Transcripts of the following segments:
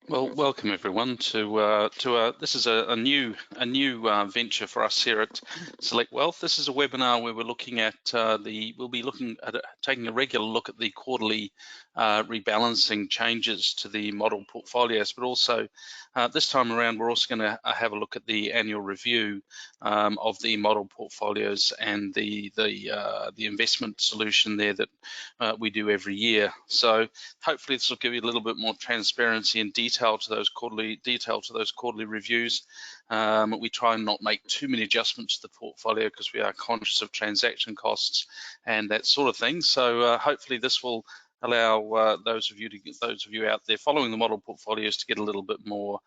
Well, welcome everyone to this is a new venture for us here at Select Wealth. This is a webinar where we're looking at we'll be looking at taking a regular look at the quarterly rebalancing changes to the model portfolios, but also this time around we're also going to have a look at the annual review of the model portfolios and the investment solution there that we do every year. So hopefully this will give you a little bit more transparency and detail to those quarterly reviews. We try and not make too many adjustments to the portfolio because we are conscious of transaction costs and that sort of thing. So hopefully this will allow those of you out there following the model portfolios to get a little bit more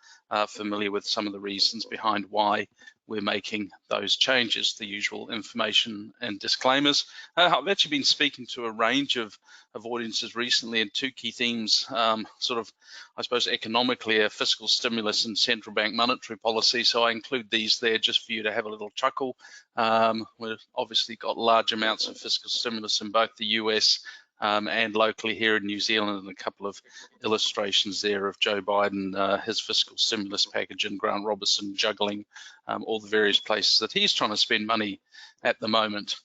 familiar with some of the reasons behind why we're making those changes, the usual information and disclaimers. I've actually been speaking to a range of audiences recently, and two key themes, sort of, I suppose, economically, are fiscal stimulus and central bank monetary policy. So I include these there just for you to have a little chuckle. We've obviously got large amounts of fiscal stimulus in both the US and locally here in New Zealand, and a couple of illustrations there of Joe Biden, his fiscal stimulus package, and Grant Robertson juggling all the various places that he's trying to spend money at the moment.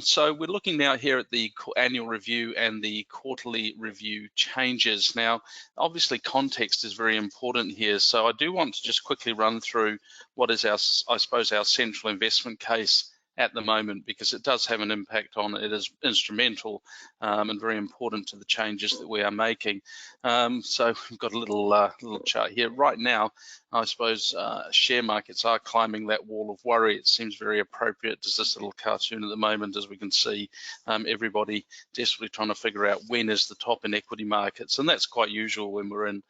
So we're looking now here at the annual review and the quarterly review changes. Now, obviously context is very important here. So I do want to just quickly run through what is our central investment case at the moment, because it does have an impact on it. It is instrumental and very important to the changes that we are making. So we've got a little chart here. Right now, I suppose share markets are climbing that wall of worry. It seems very appropriate to this little cartoon at the moment, as we can see everybody desperately trying to figure out when is the top in equity markets, and that's quite usual when we're in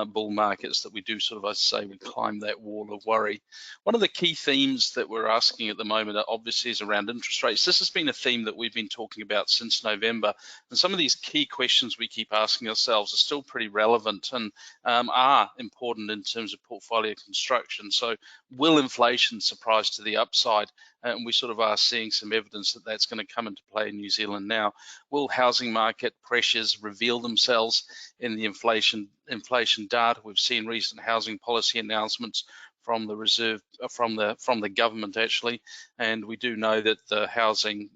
bull markets, that we do sort of, I say, we climb that wall of worry. One of the key themes that we're asking at the moment obviously is around interest rates. This has been a theme that we've been talking about since November, and some of these key questions we keep asking ourselves are still pretty relevant and are important in terms of portfolio construction. So will inflation surprise to the upside? And we sort of are seeing some evidence that that's going to come into play in New Zealand now. Will housing market pressures reveal themselves in the inflation data? We've seen recent housing policy announcements from the Reserve, from the government actually, and we do know that the housing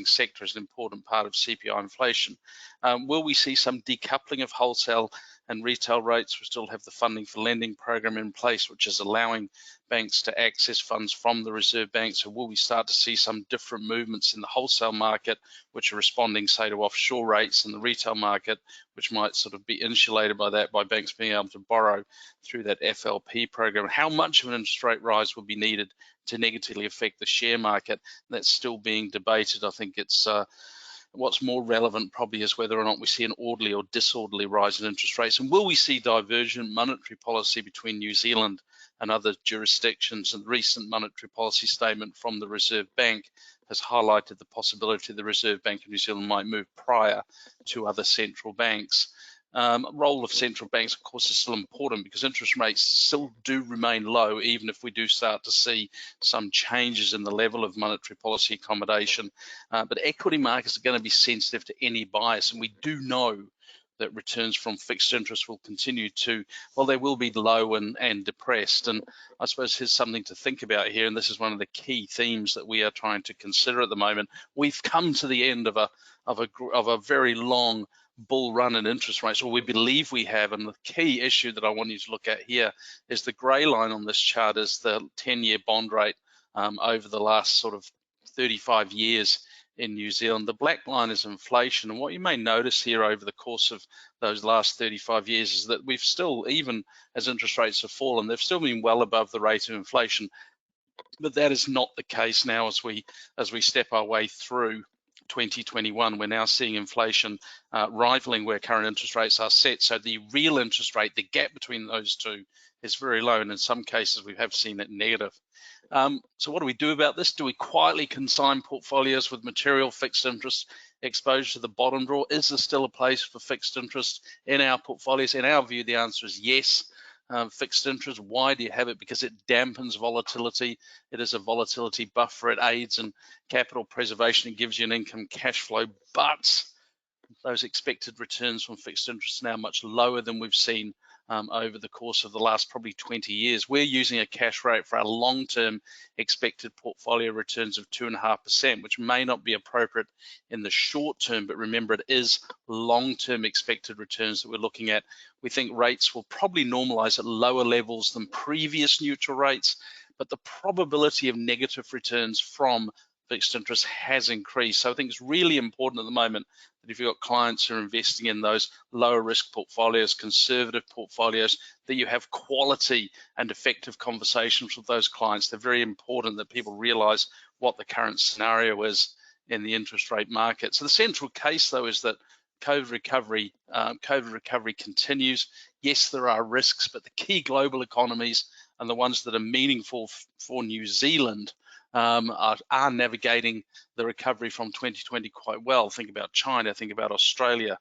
sector is an important part of CPI inflation. Will we see some decoupling of wholesale and retail rates? We still have the funding for lending program in place, which is allowing banks to access funds from the Reserve Bank. So will we start to see some different movements in the wholesale market, which are responding, say, to offshore rates, in the retail market, which might sort of be insulated by that, by banks being able to borrow through that FLP program? How much of an interest rate rise will be needed to negatively affect the share market? That's still being debated. I think it's what's more relevant probably is whether or not we see an orderly or disorderly rise in interest rates, and will we see divergent monetary policy between New Zealand and other jurisdictions? And the recent monetary policy statement from the Reserve Bank has highlighted the possibility the Reserve Bank of New Zealand might move prior to other central banks. Role of central banks, of course, is still important because interest rates still do remain low, even if we do start to see some changes in the level of monetary policy accommodation. But equity markets are going to be sensitive to any bias, and we do know that returns from fixed interest will continue to, well, they will be low and depressed. And I suppose here's something to think about here, and this is one of the key themes that we are trying to consider at the moment. We've come to the end of a very long bull run in interest rates, or we believe we have, and the key issue that I want you to look at here is the grey line on this chart is the 10-year bond rate over the last sort of 35 years in New Zealand. The black line is inflation, and what you may notice here over the course of those last 35 years is that we've still, even as interest rates have fallen, they've still been well above the rate of inflation. But that is not the case now as we step our way through 2021. We're now seeing inflation rivaling where current interest rates are set. So the real interest rate, the gap between those two, is very low, and in some cases we have seen it negative. So what do we do about this? Do we quietly consign portfolios with material fixed interest exposure to the bottom drawer? Is there still a place for fixed interest in our portfolios? In our view, the answer is yes. Fixed interest, why do you have it? Because it dampens volatility. It is a volatility buffer. It aids in capital preservation. It gives you an income cash flow, but those expected returns from fixed interest are now much lower than we've seen over the course of the last probably 20 years. We're using a cash rate for our long-term expected portfolio returns of 2.5%, which may not be appropriate in the short term, but remember it is long-term expected returns that we're looking at. We think rates will probably normalize at lower levels than previous neutral rates, but the probability of negative returns from fixed interest has increased. So I think it's really important at the moment that if you've got clients who are investing in those lower risk portfolios, conservative portfolios, that you have quality and effective conversations with those clients. They're very important that people realize what the current scenario is in the interest rate market. So the central case though is that COVID recovery continues. Yes, there are risks, but the key global economies and the ones that are meaningful for New Zealand are navigating the recovery from 2020 quite well. Think about China, think about Australia,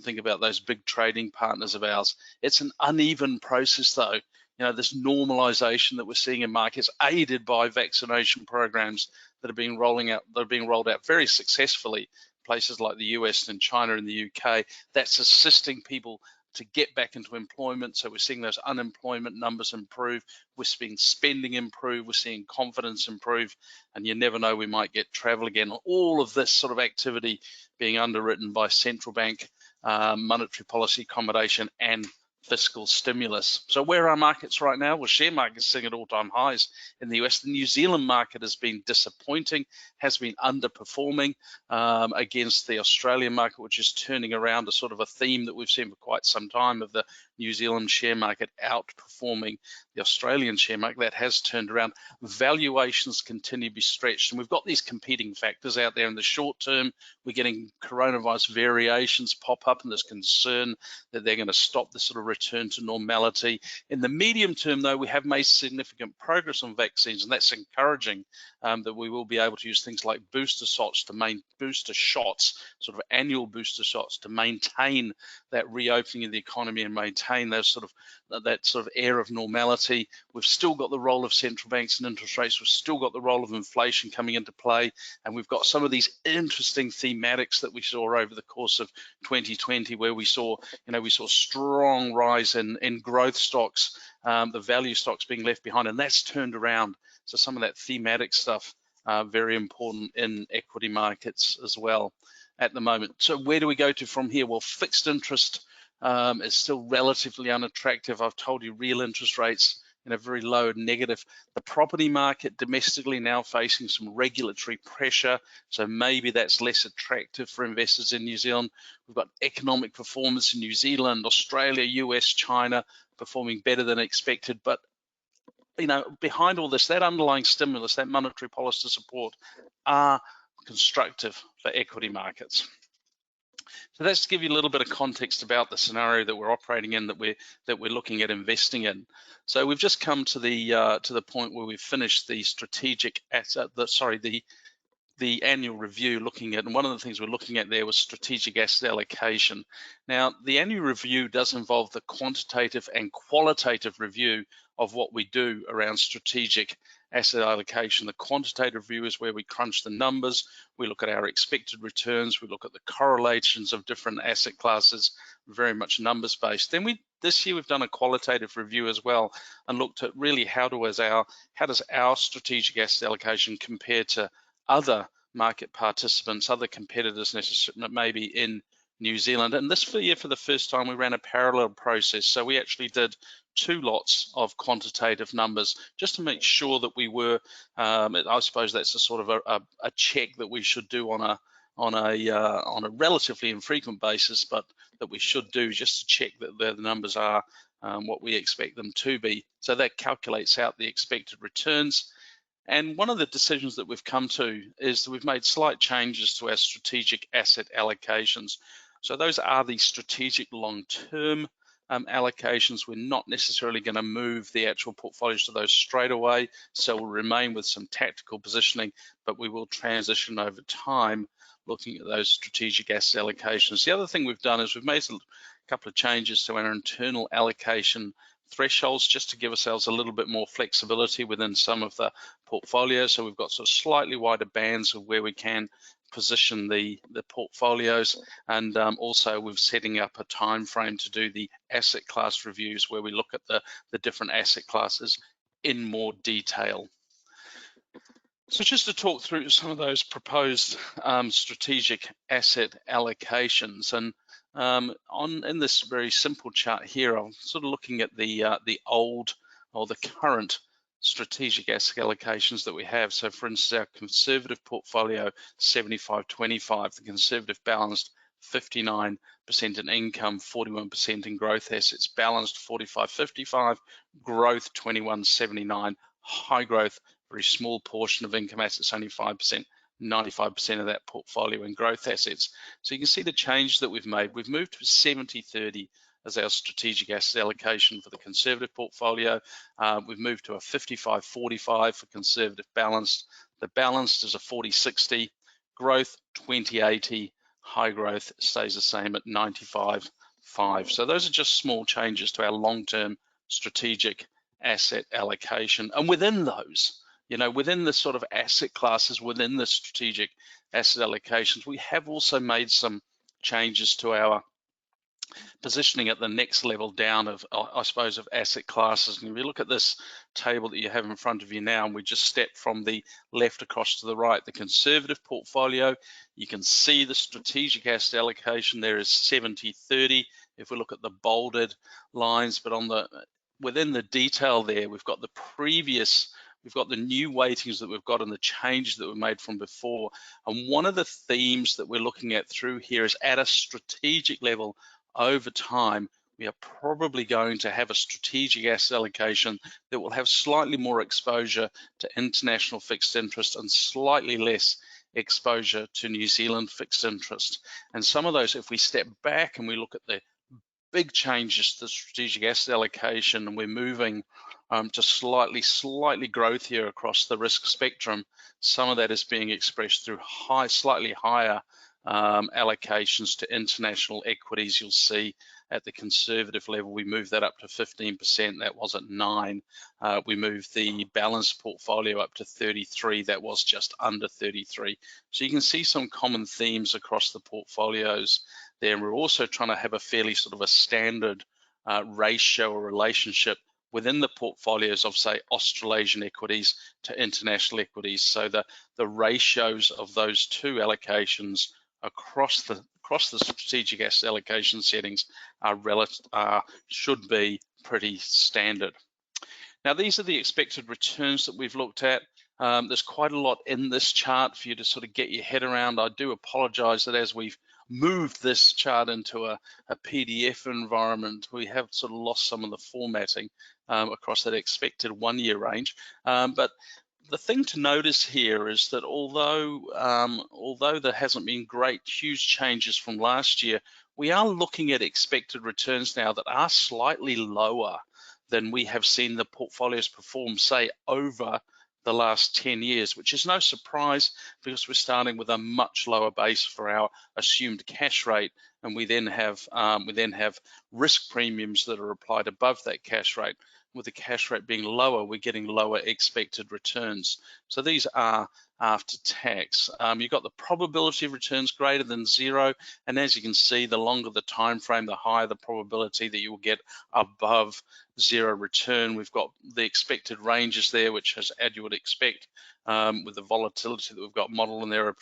think about those big trading partners of ours. It's an uneven process though. You know, this normalization that we're seeing in markets, aided by vaccination programs that are being rolled out very successfully, places like the US and China and the UK, that's assisting people to get back into employment. So we're seeing those unemployment numbers improve, we're seeing spending improve, we're seeing confidence improve, and you never know, we might get travel again. All of this sort of activity being underwritten by central bank monetary policy accommodation and fiscal stimulus. So where are markets right now? Well, share markets sitting at all-time highs in the US. The New Zealand market has been disappointing, has been underperforming against the Australian market, which is turning around, a sort of a theme that we've seen for quite some time of the New Zealand share market outperforming the Australian share market. That has turned around. Valuations continue to be stretched, and we've got these competing factors out there. In the short term, we're getting coronavirus variations pop up, and there's concern that they're going to stop this sort of return to normality. In the medium term, though, we have made significant progress on vaccines, and that's encouraging that we will be able to use things like booster shots, sort of annual booster shots, to maintain that reopening of the economy and maintain those that sort of air of normality. We've still got the role of central banks and interest rates. We've still got the role of inflation coming into play, and we've got some of these interesting thematics that we saw over the course of 2020, where we saw strong rise in growth stocks, the value stocks being left behind, and that's turned around. So some of that thematic stuff very important in equity markets as well at the moment. So where do we go to from here? Well, fixed interest is still relatively unattractive. I've told you real interest rates in a very low negative. The property market domestically now facing some regulatory pressure, so maybe that's less attractive for investors in New Zealand. We've got economic performance in New Zealand, Australia, US, China performing better than expected, but behind all this, that underlying stimulus, that monetary policy support are constructive for equity markets. So that's to give you a little bit of context about the scenario that we're operating in, that we're looking at investing in. So we've just come to the point where we've finished the strategic asset, the annual review, looking at, and one of the things we're looking at there was strategic asset allocation. Now, the annual review does involve the quantitative and qualitative review of what we do around strategic asset allocation. The quantitative view is where we crunch the numbers, we look at our expected returns, we look at the correlations of different asset classes, very much numbers based. Then this year we've done a qualitative review as well, and looked at really how does our strategic asset allocation compare to other market participants, other competitors maybe in New Zealand. And this year, for the first time, we ran a parallel process. So we actually did 2 lots of quantitative numbers just to make sure that we were, I suppose that's a sort of a check that we should do on a relatively infrequent basis, but that we should do just to check that the numbers are what we expect them to be. So that calculates out the expected returns. And one of the decisions that we've come to is that we've made slight changes to our strategic asset allocations. So those are the strategic long-term allocations. We're not necessarily going to move the actual portfolios to those straight away, so we'll remain with some tactical positioning, but we will transition over time looking at those strategic asset allocations. The other thing we've done is we've made a couple of changes to our internal allocation thresholds, just to give ourselves a little bit more flexibility within some of the portfolios. So we've got sort of slightly wider bands of where we can position the portfolios, and also we're setting up a time frame to do the asset class reviews where we look at the different asset classes in more detail. So just to talk through some of those proposed strategic asset allocations, and in this very simple chart here, I'm sort of looking at the old or the current strategic asset allocations that we have. So for instance, our conservative portfolio 75-25, the conservative balanced 59% in income, 41% in growth assets, balanced 45-55, growth 21-79, high growth, very small portion of income assets, only 5%, 95% of that portfolio in growth assets. So you can see the change that we've made. We've moved to 70-30 as our strategic asset allocation for the conservative portfolio. We've moved to a 55-45 for conservative balanced. The balanced is a 40-60, growth 20-80, high growth stays the same at 95-5. So those are just small changes to our long-term strategic asset allocation. And within those, within the sort of asset classes, within the strategic asset allocations, we have also made some changes to our positioning at the next level down of, I suppose, of asset classes. And if you look at this table that you have in front of you now, and we just step from the left across to the right, the conservative portfolio, you can see the strategic asset allocation there is 70-30. If we look at the bolded lines, but within the detail there, we've got the new weightings that we've got and the changes that were made from before. And one of the themes that we're looking at through here is at a strategic level over time, we are probably going to have a strategic asset allocation that will have slightly more exposure to international fixed interest and slightly less exposure to New Zealand fixed interest. And some of those, if we step back and we look at the big changes to the strategic asset allocation, and we're moving to slightly growth here across the risk spectrum. Some of that is being expressed through slightly higher allocations to international equities. You'll see at the conservative level, we moved that up to 15%. That was at 9. We moved the balanced portfolio up to 33. That was just under 33. So you can see some common themes across the portfolios there. And we're also trying to have a fairly sort of a standard ratio or relationship within the portfolios of, say, Australasian equities to international equities. So the ratios of those two allocations across the strategic asset allocation settings should be pretty standard. Now, these are the expected returns that we've looked at. There's quite a lot in this chart for you to sort of get your head around. I do apologize that as we've moved this chart into a PDF environment, we have sort of lost some of the formatting across that expected 1-year range. But the thing to notice here is that although there hasn't been huge changes from last year, we are looking at expected returns now that are slightly lower than we have seen the portfolios perform, say, over the last 10 years, which is no surprise because we're starting with a much lower base for our assumed cash rate, and we then have risk premiums that are applied above that cash rate. With the cash rate being lower, we're getting lower expected returns. So these are after tax. You've got the probability of returns greater than 0, and as you can see, the longer the time frame, the higher the probability that you will get above 0 return. We've got the expected ranges there, which, as you would expect, with the volatility that we've got modeled in there, are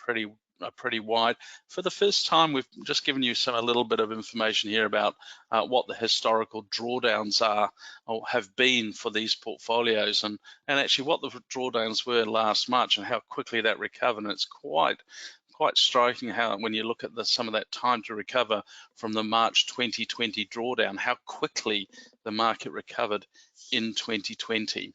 pretty wide. For the first time, we've just given you a little bit of information here about what the historical drawdowns are or have been for these portfolios, and actually what the drawdowns were last March and how quickly that recovered. And it's quite striking how, when you look at some of that time to recover from the March 2020 drawdown, how quickly the market recovered in 2020.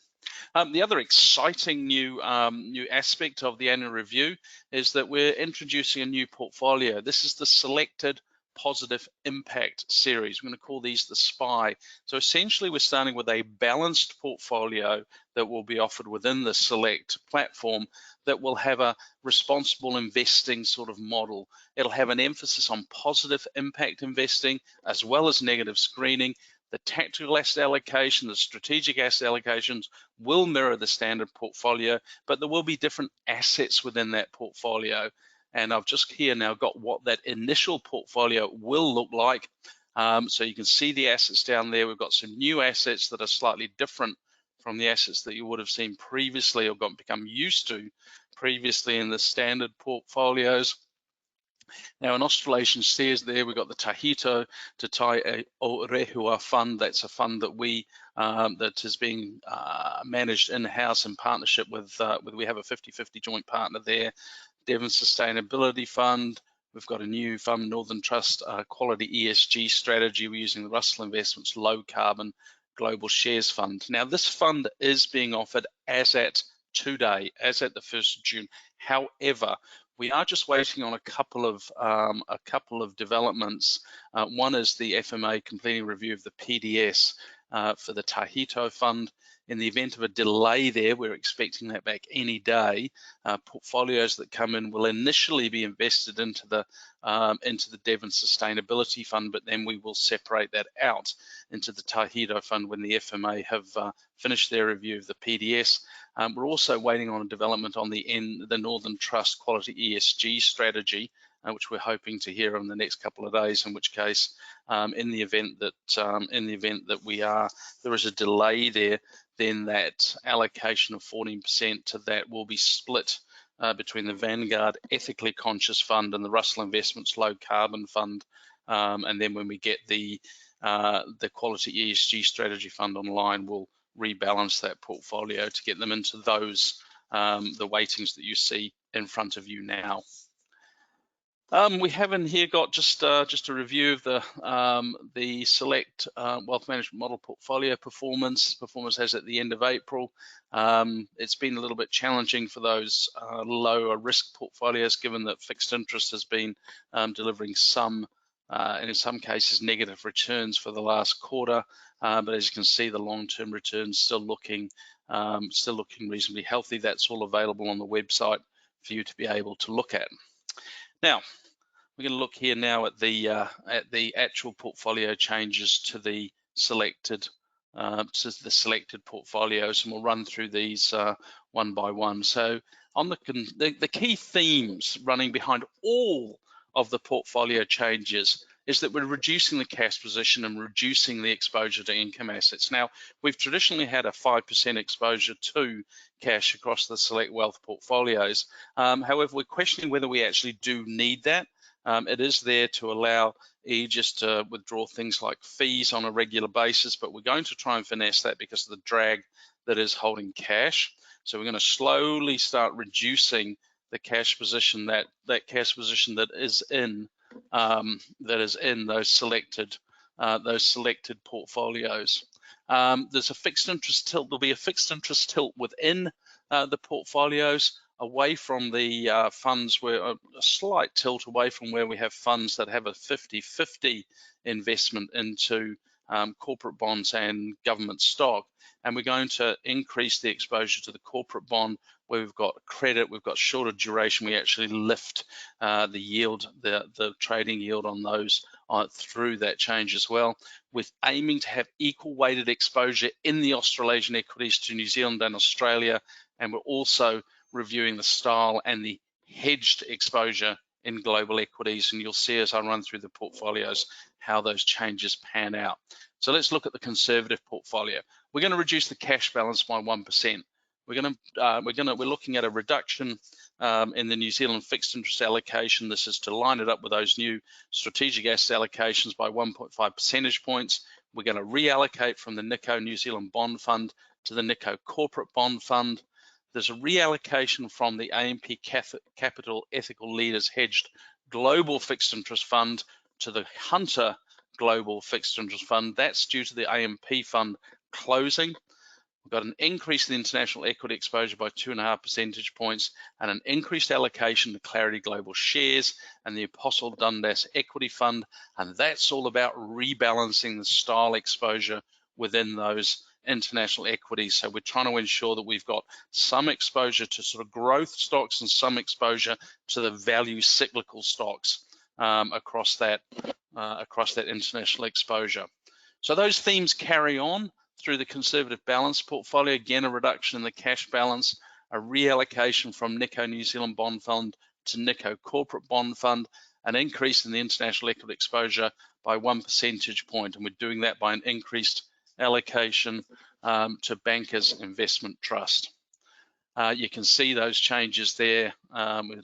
The other exciting new aspect of the annual review is that we're introducing a new portfolio. This is the Selected Positive Impact series. We're going to call these the SPY. So essentially, we're starting with a balanced portfolio that will be offered within the Select platform that will have a responsible investing sort of model. It'll have an emphasis on positive impact investing as well as negative screening. The tactical asset allocation, the strategic asset allocations will mirror the standard portfolio, but there will be different assets within that portfolio. and I've just here now got what that initial portfolio will look like. So you can see the assets down there. We've got some new assets that are slightly different from the assets that you would have seen previously or become used to previously in the standard portfolios. Now in Australasian shares there, we've got the Tahito Te Tai o Rehua Fund. That's a fund that that is being managed in-house in partnership with we have a 50-50 joint partner there. Devon Sustainability Fund. We've got a new fund, Northern Trust Quality ESG Strategy. We're using the Russell Investments Low Carbon Global Shares Fund. Now this fund is being offered as at today, as at the 1st of June. However, we are just waiting on a couple of developments. One is the FMA completing review of the PDS for the Tahito Fund. In the event of a delay there, we're expecting that back any day. Portfolios that come in will initially be invested into the Devon Sustainability Fund, but then we will separate that out into the Tahito Fund when the FMA have finished their review of the PDS. We're also waiting on a development on the Northern Trust Quality ESG Strategy, which we're hoping to hear in the next couple of days. In which case, in the event that there is a delay there, then that allocation of 14% to that will be split between the Vanguard Ethically Conscious Fund and the Russell Investments Low Carbon Fund. And then when we get the Quality ESG Strategy Fund online, we'll rebalance that portfolio to get them into those the weightings that you see in front of you now. We have in here got just a review of the Select Wealth Management Model portfolio performance as at the end of April. It's been a little bit challenging for those lower risk portfolios, given that fixed interest has been delivering some, and in some cases, negative returns for the last quarter. But as you can see, the long-term returns still looking reasonably healthy. That's all available on the website for you to be able to look at. Now, we're going to look here now at the actual portfolio changes to the selected portfolios, and we'll run through these one by one. So on the key themes running behind all of the portfolio changes is that we're reducing the cash position and reducing the exposure to income assets. Now, we've traditionally had a 5% exposure to cash across the Select Wealth portfolios. However, we're questioning whether we actually do need that. It is there to allow Aegis to withdraw things like fees on a regular basis, but we're going to try and finesse that because of the drag that is holding cash. So we're going to slowly start reducing the cash position, that cash position that is in those selected portfolios. There's a fixed interest tilt. There'll be a fixed interest tilt within the portfolios, away from the funds, where a slight tilt away from where we have funds that have a 50-50 investment into corporate bonds and government stock. And we're going to increase the exposure to the corporate bond, where we've got credit, we've got shorter duration. We actually lift the yield, the trading yield on those through that change as well, with aiming to have equal weighted exposure in the Australasian equities to New Zealand and Australia. And we're also reviewing the style and the hedged exposure in global equities, and you'll see as I run through the portfolios how those changes pan out. So let's look at the conservative portfolio. We're going to reduce the cash balance by 1%. We're looking at a reduction in the New Zealand fixed interest allocation. This is to line it up with those new strategic asset allocations by 1.5 percentage points. We're going to reallocate from the Nikko New Zealand Bond Fund to the Nikko Corporate Bond Fund. There's a reallocation from the AMP Capital Ethical Leaders Hedged Global Fixed Interest Fund to the Hunter Global Fixed Interest Fund. That's due to the AMP fund closing. We've got an increase in international equity exposure by 2.5 percentage points and an increased allocation to Clarity Global Shares and the Apostle Dundas Equity Fund. And that's all about rebalancing the style exposure within those international equities. So we're trying to ensure that we've got some exposure to sort of growth stocks and some exposure to the value cyclical stocks across that international exposure. So those themes carry on through the conservative balance portfolio. Again, a reduction in the cash balance, a reallocation from Nikko New Zealand Bond Fund to Nikko Corporate Bond Fund, an increase in the international equity exposure by 1 percentage point, and we're doing that by an increased allocation to Bankers Investment Trust. You can see those changes there. We're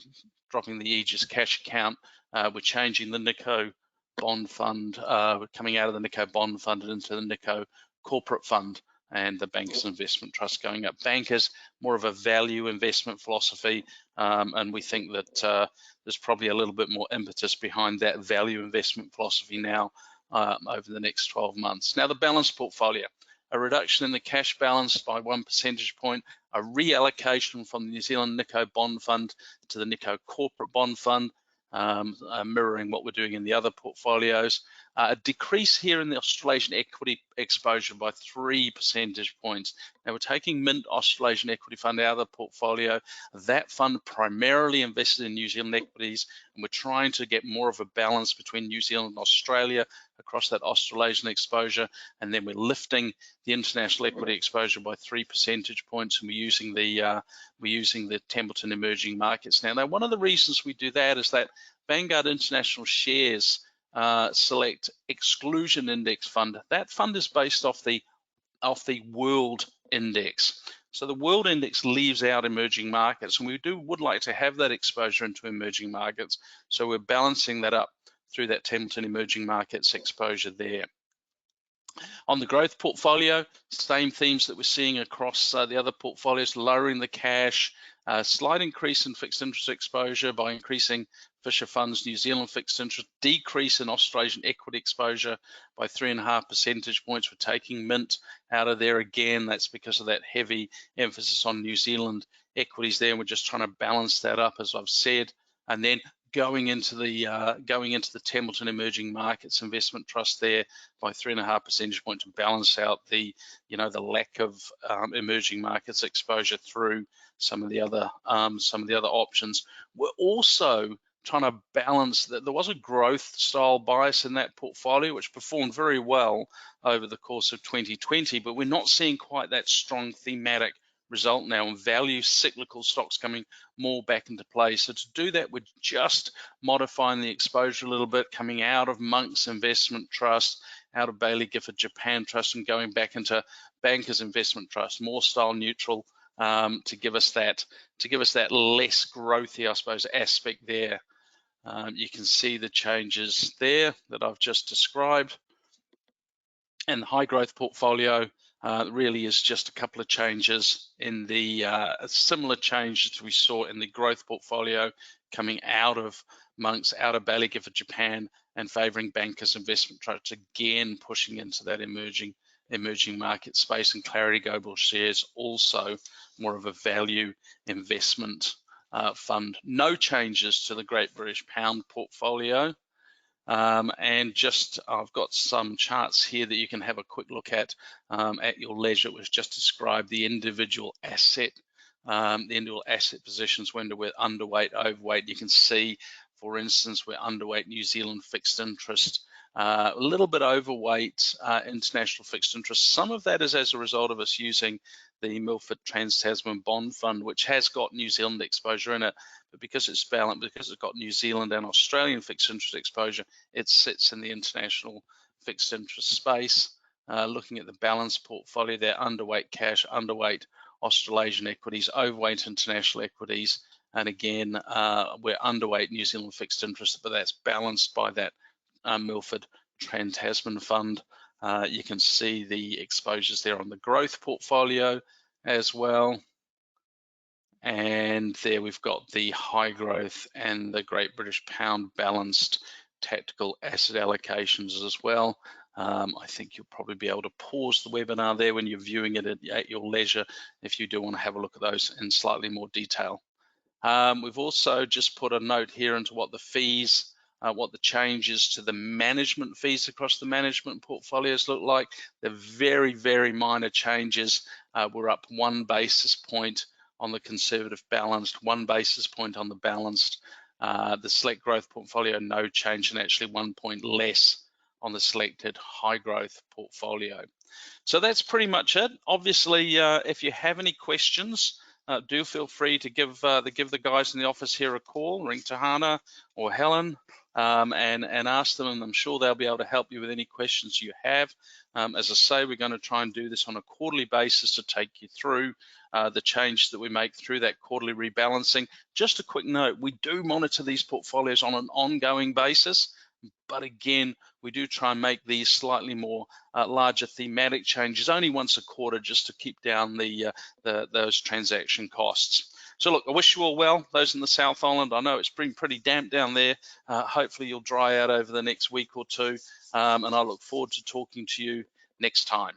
dropping the Aegis cash account. We're changing the Nikko bond fund. We're coming out of the Nikko bond fund into the Nikko corporate fund, and the Bankers Investment Trust going up. Bankers, more of a value investment philosophy, and we think that there's probably a little bit more impetus behind that value investment philosophy now over the next 12 months. Now, the balanced portfolio, a reduction in the cash balance by 1 percentage point, a reallocation from the New Zealand Nikko bond fund to the Nikko corporate bond fund, mirroring what we're doing in the other portfolios. A decrease here in the Australasian equity exposure by 3 percentage points. Now, we're taking Mint Australasian Equity Fund out of the portfolio. That fund primarily invested in New Zealand equities, and we're trying to get more of a balance between New Zealand and Australia across that Australasian exposure, and then we're lifting the international equity exposure by 3 percentage points, and we're using the Templeton Emerging Markets now. Now, one of the reasons we do that is that Vanguard International Shares Select Exclusion Index Fund. That fund is based off the World Index. So the World Index leaves out emerging markets, and we would like to have that exposure into emerging markets. So we're balancing that up through that Templeton Emerging Markets exposure there. On the growth portfolio, same themes that we're seeing across the other portfolios, lowering the cash, slight increase in fixed interest exposure by increasing Fisher Funds New Zealand fixed interest, decrease in Australasian equity exposure by 3.5 percentage points. We're taking Mint out of there again. That's because of that heavy emphasis on New Zealand equities there. And we're just trying to balance that up, as I've said. And then going into the Templeton Emerging Markets Investment Trust there by 3.5 percentage points to balance out the lack of emerging markets exposure through some of the other options. We're also trying to balance that. There was a growth style bias in that portfolio which performed very well over the course of 2020, but we're not seeing quite that strong thematic result now, and value cyclical stocks coming more back into play. So to do that, we're just modifying the exposure a little bit, coming out of Monk's Investment Trust, out of Baillie Gifford Japan Trust, and going back into Bankers Investment Trust, more style neutral, to give us that less growthy, I suppose, aspect there. You can see the changes there that I've just described. And the high growth portfolio really is just a couple of changes in the similar changes we saw in the growth portfolio, coming out of Monk's, out of Baillie Gifford Japan, and favoring Bankers Investment Trust, again pushing into that emerging market space. And Clarity Global Shares also more of a value investment fund. No changes to the Great British Pound portfolio. And just I've got some charts here that you can have a quick look at your leisure. It was just described the individual asset positions when we're underweight, overweight. You can see, for instance, we're underweight New Zealand fixed interest, a little bit overweight international fixed interest. Some of that is as a result of us using the Milford Trans-Tasman Bond Fund, which has got New Zealand exposure in it, but because it's balanced, because it's got New Zealand and Australian fixed interest exposure, it sits in the international fixed interest space. Looking at the balanced portfolio there, underweight cash, underweight Australasian equities, overweight international equities, and again, we're underweight New Zealand fixed interest, but that's balanced by that Milford Trans-Tasman Fund. You can see the exposures there on the growth portfolio as well. And there we've got the high growth and the Great British Pound balanced tactical asset allocations as well. I think you'll probably be able to pause the webinar there when you're viewing it at your leisure if you do want to have a look at those in slightly more detail. We've also just put a note here into what the fees, what the changes to the management fees across the management portfolios look like. They're very, very minor changes. We're up 1 basis point on the conservative balanced, 1 basis point on the balanced. The select growth portfolio, no change, and actually 1 point less on the selected high growth portfolio. So that's pretty much it. Obviously, if you have any questions, do feel free to give the guys in the office here a call, ring Tahana or Helen, and ask them, and I'm sure they'll be able to help you with any questions you have. As I say, we're going to try and do this on a quarterly basis to take you through the changes that we make through that quarterly rebalancing. Just a quick note, we do monitor these portfolios on an ongoing basis, but again, we do try and make these slightly more larger thematic changes only once a quarter, just to keep down those transaction costs. So look, I wish you all well, those in the South Island. I know it's been pretty damp down there. Hopefully you'll dry out over the next week or two, and I look forward to talking to you next time.